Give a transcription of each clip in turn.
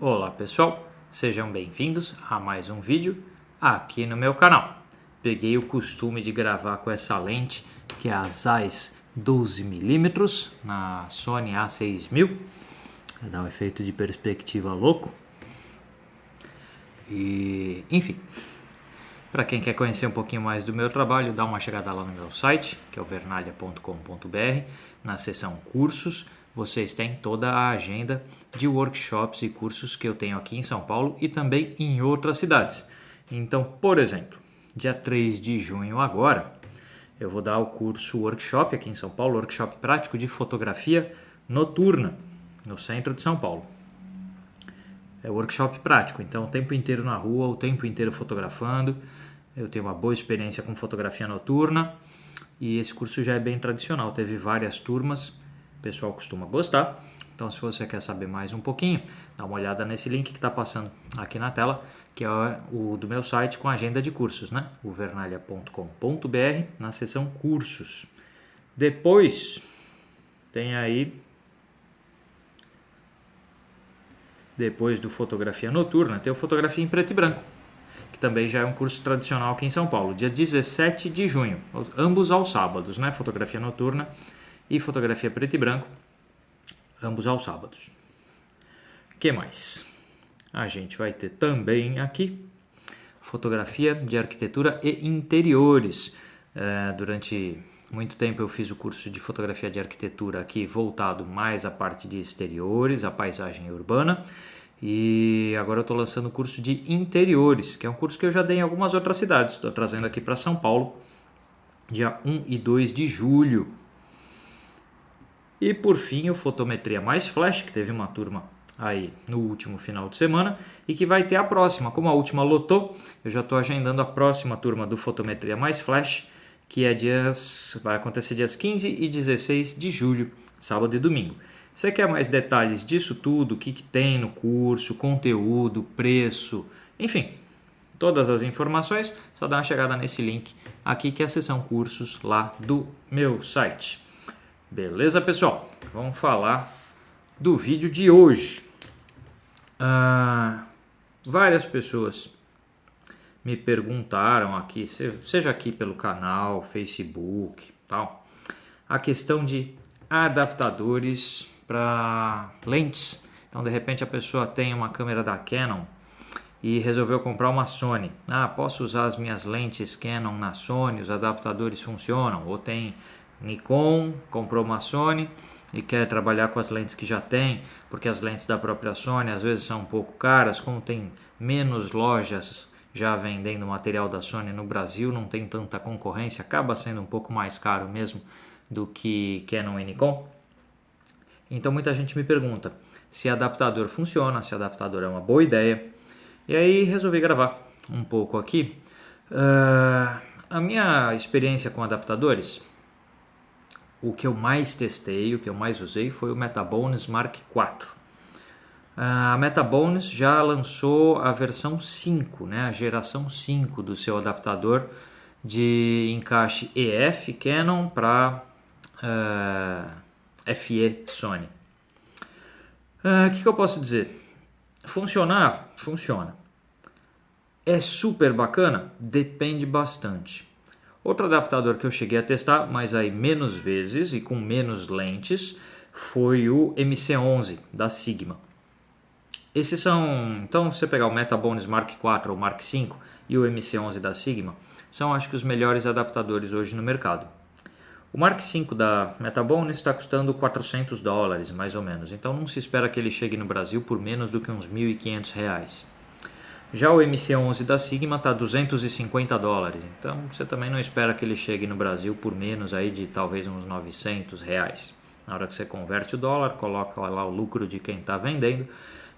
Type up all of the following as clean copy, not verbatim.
Olá pessoal, sejam bem-vindos a mais um vídeo aqui no meu canal. Peguei o costume de gravar com essa lente que é a Zeiss 12mm na Sony A6000. Vai dar um efeito de perspectiva louco. E enfim, para quem quer conhecer um pouquinho mais do meu trabalho, dá uma chegada lá no meu site, que é o vernalha.com.br, na seção cursos. Vocês têm toda a agenda de workshops e cursos que eu tenho aqui em São Paulo e também em outras cidades. Então, por exemplo, dia 3 de junho agora, eu vou dar o curso workshop aqui em São Paulo, workshop prático de fotografia noturna, no centro de São Paulo. É workshop prático, então o tempo inteiro na rua, o tempo inteiro fotografando. Eu tenho uma boa experiência com fotografia noturna e esse curso já é bem tradicional, teve várias turmas, o pessoal costuma gostar. Então se você quer saber mais um pouquinho, dá uma olhada nesse link que está passando aqui na tela, que é o do meu site com a agenda de cursos, né? O vernalha.com.br, na seção cursos. Depois tem aí, depois do fotografia noturna, tem o fotografia em preto e branco, que também já é um curso tradicional aqui em São Paulo, dia 17 de junho, ambos aos sábados, né? Fotografia noturna e fotografia preto e branco, ambos aos sábados. O que mais? A gente vai ter também aqui fotografia de arquitetura e interiores. Durante muito tempo eu fiz o curso de fotografia de arquitetura aqui voltado mais à parte de exteriores, à paisagem urbana. E agora eu estou lançando o curso de interiores, que é um curso que eu já dei em algumas outras cidades. Estou trazendo aqui para São Paulo, dia 1 e 2 de julho. E por fim o Fotometria Mais Flash, que teve uma turma aí no último final de semana e que vai ter a próxima. Como a última lotou, eu já estou agendando a próxima turma do Fotometria Mais Flash, que vai acontecer dias 15 e 16 de julho, sábado e domingo. Você quer mais detalhes disso tudo, o que tem no curso, conteúdo, preço, enfim, todas as informações, só dá uma chegada nesse link aqui que é a seção cursos lá do meu site. Beleza, pessoal? Vamos falar do vídeo de hoje. Várias pessoas me perguntaram aqui, seja aqui pelo canal, Facebook, tal, a questão de adaptadores para lentes. Então, de repente, a pessoa tem uma câmera da Canon e resolveu comprar uma Sony. Posso usar as minhas lentes Canon na Sony? Os adaptadores funcionam? Ou tem Nikon, comprou uma Sony e quer trabalhar com as lentes que já tem, porque as lentes da própria Sony às vezes são um pouco caras, como tem menos lojas já vendendo material da Sony no Brasil, não tem tanta concorrência, acaba sendo um pouco mais caro mesmo do que Canon e Nikon. Então muita gente me pergunta se adaptador funciona, se adaptador é uma boa ideia. E aí resolvi gravar um pouco aqui. A minha experiência com adaptadores, o que eu mais testei, o que eu mais usei foi o Metabones Mark IV. A Metabones já lançou a versão 5, né, a geração 5 do seu adaptador de encaixe EF Canon para FE Sony. O que eu posso dizer? Funcionar? Funciona. É super bacana? Depende bastante. Outro adaptador que eu cheguei a testar, mas aí menos vezes e com menos lentes, foi o MC11 da Sigma. Esses são, então, se você pegar o Metabones Mark IV ou Mark V e o MC11 da Sigma, são acho que os melhores adaptadores hoje no mercado. O Mark V da Metabones está custando $400 mais ou menos, então não se espera que ele chegue no Brasil por menos do que uns R$1.500. Já o MC11 da Sigma está $250, então você também não espera que ele chegue no Brasil por menos aí de talvez uns R$900. Na hora que você converte o dólar, coloca lá o lucro de quem está vendendo,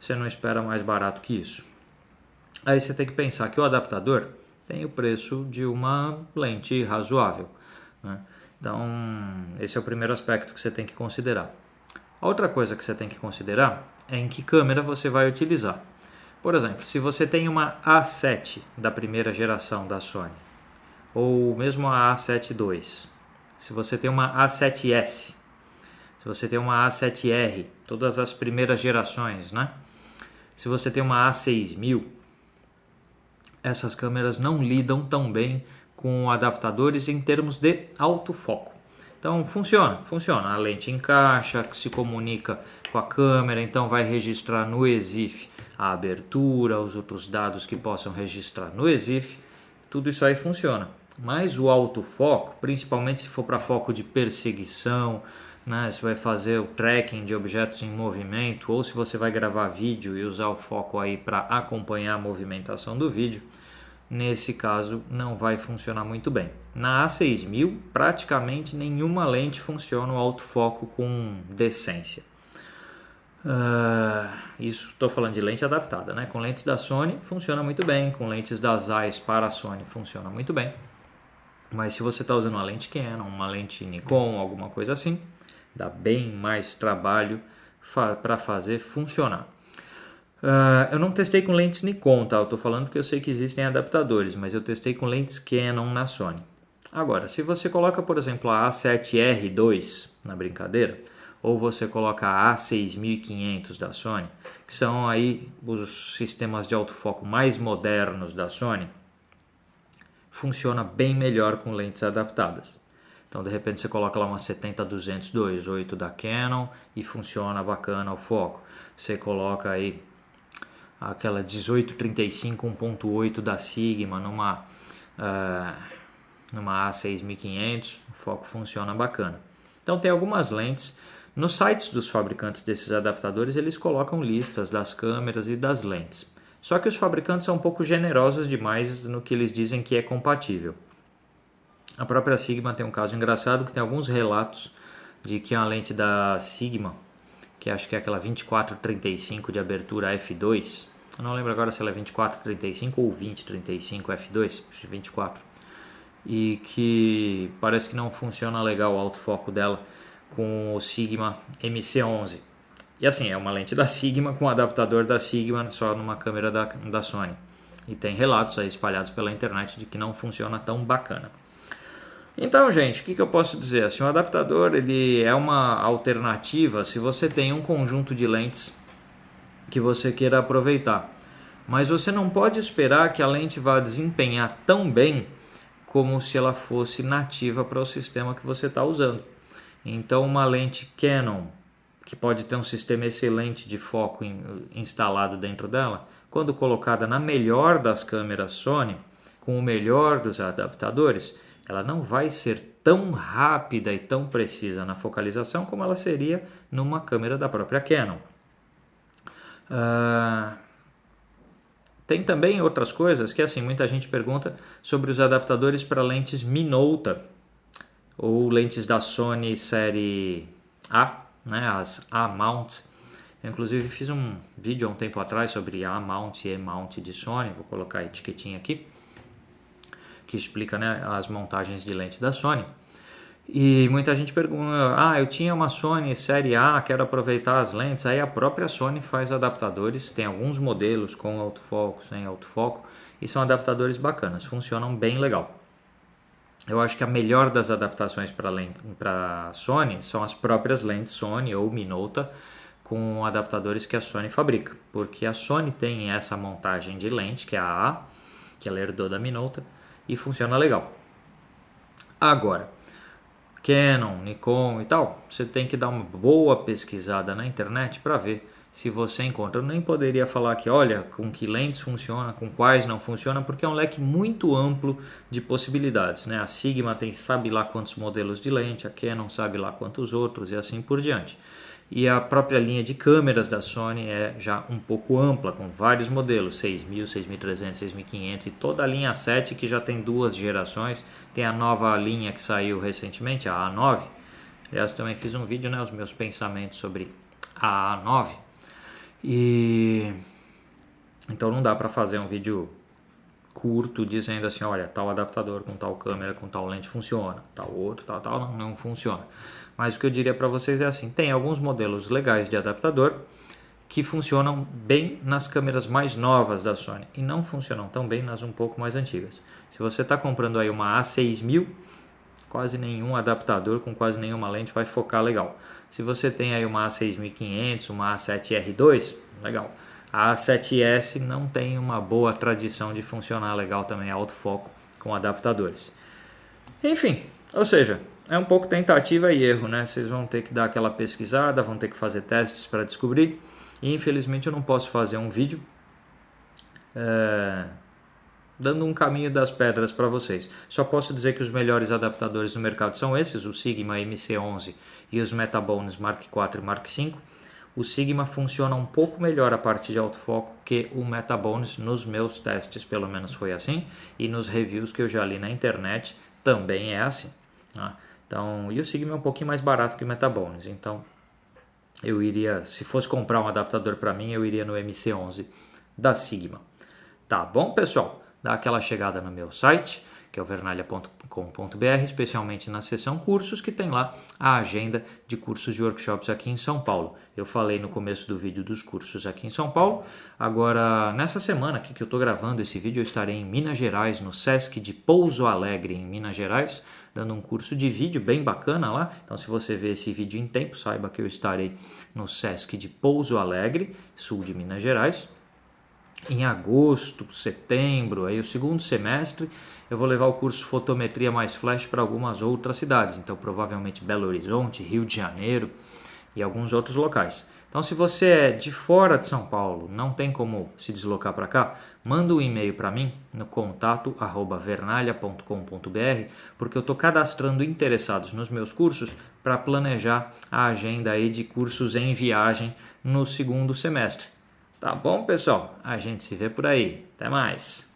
você não espera mais barato que isso. Aí você tem que pensar que o adaptador tem o preço de uma lente razoável, né? Então esse é o primeiro aspecto que você tem que considerar. A outra coisa que você tem que considerar é em que câmera você vai utilizar. Por exemplo, se você tem uma A7 da primeira geração da Sony, ou mesmo a A7 II, se você tem uma A7S, se você tem uma A7R, todas as primeiras gerações, né? Se você tem uma A6000, essas câmeras não lidam tão bem com adaptadores em termos de autofoco. Então funciona. A lente encaixa, se comunica com a câmera, então vai registrar no EXIF a abertura, os outros dados que possam registrar no EXIF, tudo isso aí funciona. Mas o autofoco, principalmente se for para foco de perseguição, né, se vai fazer o tracking de objetos em movimento, ou se você vai gravar vídeo e usar o foco aí para acompanhar a movimentação do vídeo, nesse caso não vai funcionar muito bem. Na A6000 praticamente nenhuma lente funciona o autofoco com decência. Isso estou falando de lente adaptada, né? Com lentes da Sony funciona muito bem, com lentes da Zeiss para a Sony funciona muito bem. Mas se você está usando uma lente Canon, uma lente Nikon, alguma coisa assim, dá bem mais trabalho para fazer funcionar. Eu não testei com lentes Nikon, tá? Eu estou falando porque eu sei que existem adaptadores, mas eu testei com lentes Canon na Sony. Agora, se você coloca, por exemplo, a A7R2 na brincadeira, ou você coloca a A6500 da Sony, que são aí os sistemas de autofoco mais modernos da Sony, funciona bem melhor com lentes adaptadas. Então, de repente, você coloca lá uma 70-200 2.8 da Canon e funciona bacana o foco. Você coloca aí aquela 1835 1.8 da Sigma numa A6500, o foco funciona bacana. Então, tem algumas lentes. Nos sites dos fabricantes desses adaptadores, eles colocam listas das câmeras e das lentes. Só que os fabricantes são um pouco generosos demais no que eles dizem que é compatível. A própria Sigma tem um caso engraçado que tem alguns relatos de que a lente da Sigma, que acho que é aquela 24-35 de abertura f2, eu não lembro agora se ela é 24-35 ou 20-35 f2, acho que 24, e que parece que não funciona legal o autofoco dela com o Sigma MC11. E assim, é uma lente da Sigma com adaptador da Sigma só numa câmera da Sony. E tem relatos aí espalhados pela internet de que não funciona tão bacana. Então, gente, o que eu posso dizer? Assim, o adaptador ele é uma alternativa se você tem um conjunto de lentes que você queira aproveitar. Mas você não pode esperar que a lente vá desempenhar tão bem como se ela fosse nativa para o sistema que você está usando. Então, uma lente Canon, que pode ter um sistema excelente de foco instalado dentro dela, quando colocada na melhor das câmeras Sony, com o melhor dos adaptadores, ela não vai ser tão rápida e tão precisa na focalização como ela seria numa câmera da própria Canon. Tem também outras coisas que assim, muita gente pergunta sobre os adaptadores para lentes Minolta ou lentes da Sony série A, né, as A-mount. Eu, inclusive, fiz um vídeo há um tempo atrás sobre A-mount e E-mount de Sony, vou colocar a etiquetinha aqui, que explica, né, as montagens de lente da Sony. E muita gente pergunta, eu tinha uma Sony série A, quero aproveitar as lentes. Aí a própria Sony faz adaptadores, tem alguns modelos com autofoco, sem autofoco, e são adaptadores bacanas, funcionam bem legal. Eu acho que a melhor das adaptações para Sony são as próprias lentes Sony ou Minolta com adaptadores que a Sony fabrica, porque a Sony tem essa montagem de lente, que é a A, que ela herdou da Minolta, e funciona legal. Agora, Canon, Nikon e tal, você tem que dar uma boa pesquisada na internet para ver se você encontra. Eu nem poderia falar que, olha, com que lentes funciona, com quais não funciona, porque é um leque muito amplo de possibilidades, né? A Sigma tem sabe lá quantos modelos de lente, a Canon sabe lá quantos outros e assim por diante. E a própria linha de câmeras da Sony é já um pouco ampla, com vários modelos, 6.000, 6.300, 6.500 e toda a linha 7 que já tem duas gerações. Tem a nova linha que saiu recentemente, a A9. Aliás, também fiz um vídeo, né, os meus pensamentos sobre a A9. E então não dá para fazer um vídeo curto dizendo assim, olha, tal adaptador com tal câmera, com tal lente funciona, tal outro, tal, não funciona. Mas o que eu diria para vocês é assim, tem alguns modelos legais de adaptador que funcionam bem nas câmeras mais novas da Sony e não funcionam tão bem nas um pouco mais antigas. Se você está comprando aí uma A6000, quase nenhum adaptador com quase nenhuma lente vai focar legal. Se você tem aí uma A6500, uma A7R2, legal. A A7S não tem uma boa tradição de funcionar legal também autofoco com adaptadores. Enfim, ou seja, é um pouco tentativa e erro, né? Vocês vão ter que dar aquela pesquisada, vão ter que fazer testes para descobrir. E infelizmente eu não posso fazer um vídeo dando um caminho das pedras para vocês. Só posso dizer que os melhores adaptadores no mercado são esses, o Sigma MC11 e os Metabones Mark IV e Mark V. O Sigma funciona um pouco melhor a parte de autofoco que o Metabones, nos meus testes pelo menos foi assim, e nos reviews que eu já li na internet também é assim. Tá? Então, e o Sigma é um pouquinho mais barato que o Metabones, então eu iria, se fosse comprar um adaptador para mim, eu iria no MC11 da Sigma. Tá bom, pessoal? Dá aquela chegada no meu site, que é o vernalha.com.br, especialmente na seção cursos, que tem lá a agenda de cursos de workshops aqui em São Paulo. Eu falei no começo do vídeo dos cursos aqui em São Paulo. Agora, nessa semana aqui que eu estou gravando esse vídeo, eu estarei em Minas Gerais, no Sesc de Pouso Alegre, em Minas Gerais, dando um curso de vídeo bem bacana lá. Então, se você vê esse vídeo em tempo, saiba que eu estarei no Sesc de Pouso Alegre, sul de Minas Gerais. Em agosto, setembro, aí o segundo semestre, eu vou levar o curso Fotometria mais Flash para algumas outras cidades. Então, provavelmente Belo Horizonte, Rio de Janeiro e alguns outros locais. Então, se você é de fora de São Paulo, não tem como se deslocar para cá, manda um e-mail para mim no contato@vernalha.com.br, porque eu estou cadastrando interessados nos meus cursos para planejar a agenda aí de cursos em viagem no segundo semestre. Tá bom, pessoal? A gente se vê por aí. Até mais!